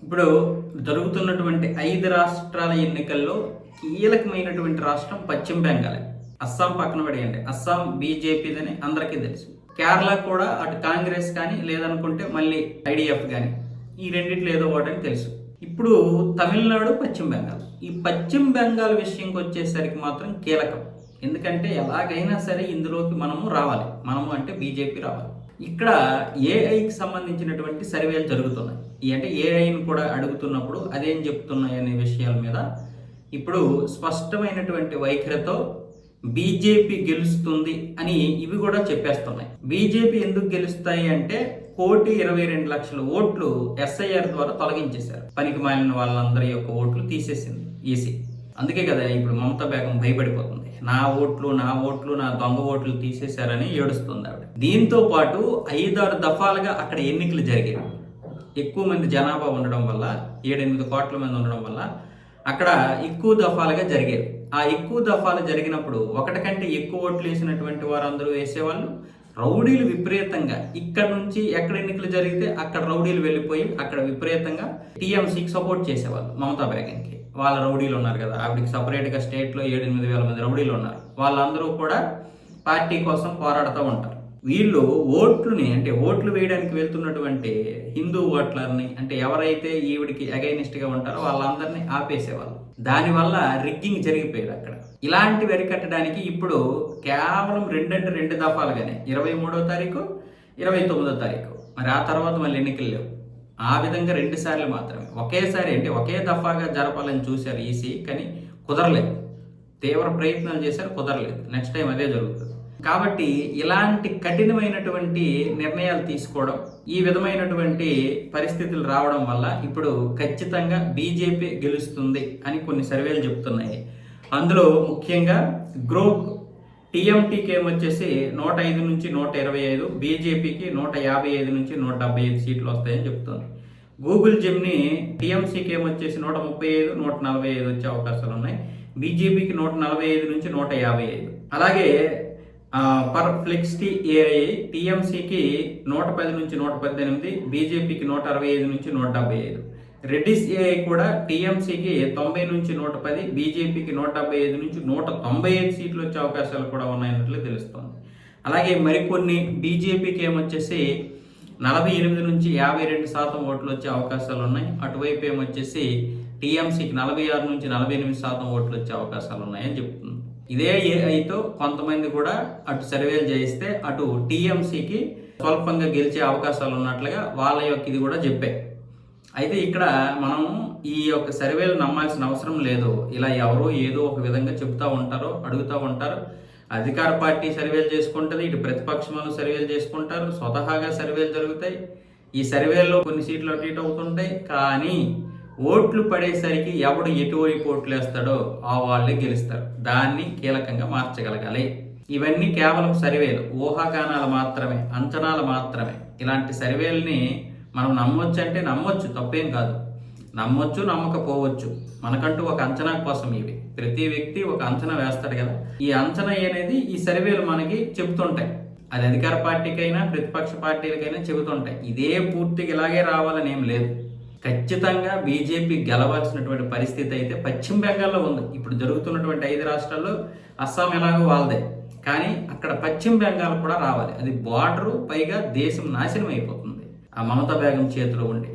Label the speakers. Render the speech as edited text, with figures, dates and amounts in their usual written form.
Speaker 1: ఇప్పుడు జరుగుతున్నటువంటి 5 రాష్ట్రాల ఎన్నికల్లో కీలకమైనటువంటి రాష్ట్రం పశ్చిమ బెంగాల్. అస్సాం పక్కన పడేయండి. అస్సాం బీజేపీదని అందరికీ తెలుసు. కేరళ కూడా అటు కాంగ్రెస్ కానీ లేదనుకుంటే మళ్ళీ ఐడిఎఫ్ కానీ ఈ రెండిట్లో ఏదో ఒకటని తెలుసు. ఇప్పుడు తమిళనాడు, పశ్చిమ బెంగాల్. ఈ పశ్చిమ బెంగాల్ విషయంకి వచ్చేసరికి మాత్రం కీలకం. ఎందుకంటే ఎలాగైనా సరే ఇందులోకి మనము రావాలి. మనము అంటే బీజేపీ రావాలి. ఇక్కడ ఏఐకి సంబంధించినటువంటి సర్వేలు జరుగుతున్నాయి. అంటే ఏఐని కూడా అడుగుతున్నప్పుడు అదేం చెప్తున్నాయి అనే విషయాల మీద ఇప్పుడు స్పష్టమైనటువంటి వైఖరితో బీజేపీ గెలుస్తుంది అని ఇవి కూడా చెప్పేస్తున్నాయి. బీజేపీ ఎందుకు గెలుస్తాయి అంటే 1,22,00,000 ఓట్లు ఎస్ఐఆర్ ద్వారా తొలగించేశారు. పనికి మాలిన వాళ్ళందరి యొక్క ఓట్లు తీసేసింది ఈసీ. అందుకే కదా ఇప్పుడు మమతా బేగం భయపడిపోతుంది. నా ఓట్లు నా దొంగ ఓట్లు తీసేశారని ఏడుస్తుంది ఆవిడ. దీంతో పాటు 5-6 దఫాలుగా అక్కడ ఎన్నికలు జరిగాయి. ఎక్కువ మంది జనాభా ఉండడం వల్ల, 7-8 కోట్ల మంది ఉండడం వల్ల అక్కడ ఎక్కువ దఫాలుగా జరిగేవి. ఆ ఎక్కువ దఫాలు జరిగినప్పుడు ఒకటి కంటే ఎక్కువ ఓట్లు వేసినటువంటి వారందరూ వేసేవాళ్ళు. రౌడీలు విపరీతంగా ఇక్కడ నుంచి ఎక్కడ ఎన్నికలు జరిగితే అక్కడ రౌడీలు వెళ్ళిపోయి అక్కడ విపరీతంగా టీఎంసీకి సపోర్ట్ చేసేవాళ్ళు. మమతా బేగంకి వాళ్ళ రౌడీలు ఉన్నారు కదా, ఆవిడకి సపరేట్గా స్టేట్లో 7-8 వేల మంది రౌడీలు ఉన్నారు. వాళ్ళందరూ కూడా పార్టీ కోసం పోరాడుతూ ఉంటారు. వీళ్ళు ఓట్లుని అంటే ఓట్లు వేయడానికి వెళ్తున్నటువంటి హిందూ ఓట్లర్ని అంటే ఎవరైతే ఈవిడికి అగైనిస్ట్గా ఉంటారో వాళ్ళందరినీ ఆపేసేవాళ్ళు. దానివల్ల రిగ్గింగ్ జరిగిపోయేది అక్కడ. ఇలాంటివి అరికట్టడానికి ఇప్పుడు కేవలం 2 దఫాలుగానే 23వ తారీఖు, 29వ తారీఖు, మరి ఆ తర్వాత మళ్ళీ ఎన్నికలు లేవు. ఆ విధంగా 2 సార్లు మాత్రమే ఒకేసారి అంటే ఒకే దఫాగా జరపాలని చూశారు ఈసీ, కానీ కుదరలేదు. తీవ్ర ప్రయత్నాలు చేశారు, కుదరలేదు. నెక్స్ట్ టైం అదే జరుగుతుంది. కాబట్టి ఇలాంటి కఠినమైనటువంటి నిర్ణయాలు తీసుకోవడం, ఈ విధమైనటువంటి పరిస్థితులు రావడం వల్ల ఇప్పుడు ఖచ్చితంగా బీజేపీ గెలుస్తుంది అని కొన్ని సర్వేలు చెప్తున్నాయి. అందులో ముఖ్యంగా గ్రూప్ టీఎంటీకి ఏమొచ్చేసి 105 నుంచి 125, బీజేపీకి 155 నుంచి 175 సీట్లు వస్తాయని చెప్తుంది. గూగుల్ జెమ్ని టీఎంసీకి ఏమొచ్చేసి 135, 145 వచ్చే అవకాశాలు ఉన్నాయి. బీజేపీకి 145 నుంచి 155. అలాగే పర్ప్లెక్సిటీ ఏఐ టీఎంసీకి 110 నుంచి 118, బీజేపీకి 165 నుంచి 175. రెడ్డిస్ ఏఐ కూడా టీఎంసీకి 90 నుంచి 110, బీజేపీకి 175 నుంచి 195 సీట్లు వచ్చే అవకాశాలు కూడా ఉన్నాయన్నట్లు తెలుస్తోంది. అలాగే మరికొన్ని బీజేపీకి ఏమొచ్చేసి 48 నుంచి 52% ఓట్లు వచ్చే అవకాశాలు ఉన్నాయి. అటువైపు ఏమొచ్చేసి టీఎంసీకి 46 నుంచి 48% ఓట్లు వచ్చే అవకాశాలు ఉన్నాయని చెప్తుంది. ఇదే ఏఐతో కొంతమంది కూడా అటు సర్వేలు చేయిస్తే అటు టీఎంసీకి స్వల్పంగా గెలిచే అవకాశాలు ఉన్నట్లుగా వాళ్ళ యొక్క ఇది కూడా చెప్పాయి. అయితే ఇక్కడ మనం ఈ యొక్క సర్వేలు నమ్మాల్సిన అవసరం లేదు. ఇలా ఎవరో ఏదో ఒక విధంగా చెప్తూ ఉంటారో అడుగుతూ ఉంటారు. అధికార పార్టీ సర్వేలు చేసుకుంటుంది, ఇటు ప్రతిపక్షాలు సర్వేలు చేసుకుంటారు, స్వతహాగా సర్వేలు జరుగుతాయి. ఈ సర్వేల్లో కొన్ని సీట్లు అటు ఇటు అవుతుంటాయి. కానీ ఓట్లు పడేసరికి ఎవడు ఎటువైపు ఓట్లు వేస్తాడో ఆ వాళ్ళే గెలుస్తారు. దాన్ని కీలకంగా మార్చగలగాలి. ఇవన్నీ కేవలం సర్వేలు, ఊహాగానాలు మాత్రమే, అంచనాలు మాత్రమే. ఇలాంటి సర్వేల్ని మనం నమ్మొచ్చు అంటే నమ్మొచ్చు, తప్పేం కాదు. నమ్మొచ్చు, నమ్మకపోవచ్చు. మనకంటూ ఒక అంచనా కోసం ఇవి. ప్రతి వ్యక్తి ఒక అంచనా వేస్తాడు కదా. ఈ అంచనా అనేది ఈ సర్వేలు మనకి చెబుతుంటాయి. అది అధికార పార్టీకైనా ప్రతిపక్ష పార్టీలకైనా చెబుతుంటాయి. ఇదే పూర్తిగా ఇలాగే రావాలని ఏం లేదు. ఖచ్చితంగా బీజేపీ గెలవాల్సినటువంటి పరిస్థితి అయితే పశ్చిమ బెంగాల్లో ఉంది. ఇప్పుడు జరుగుతున్నటువంటి 5 రాష్ట్రాల్లో అస్సాం ఎలాగో వాళ్ళదే, కానీ అక్కడ పశ్చిమ బెంగాల్ కూడా రావాలి. అది బార్డరు, పైగా దేశం నాశనం అయిపోతుంది ఆ మమతా బేగం చేతిలో ఉండి.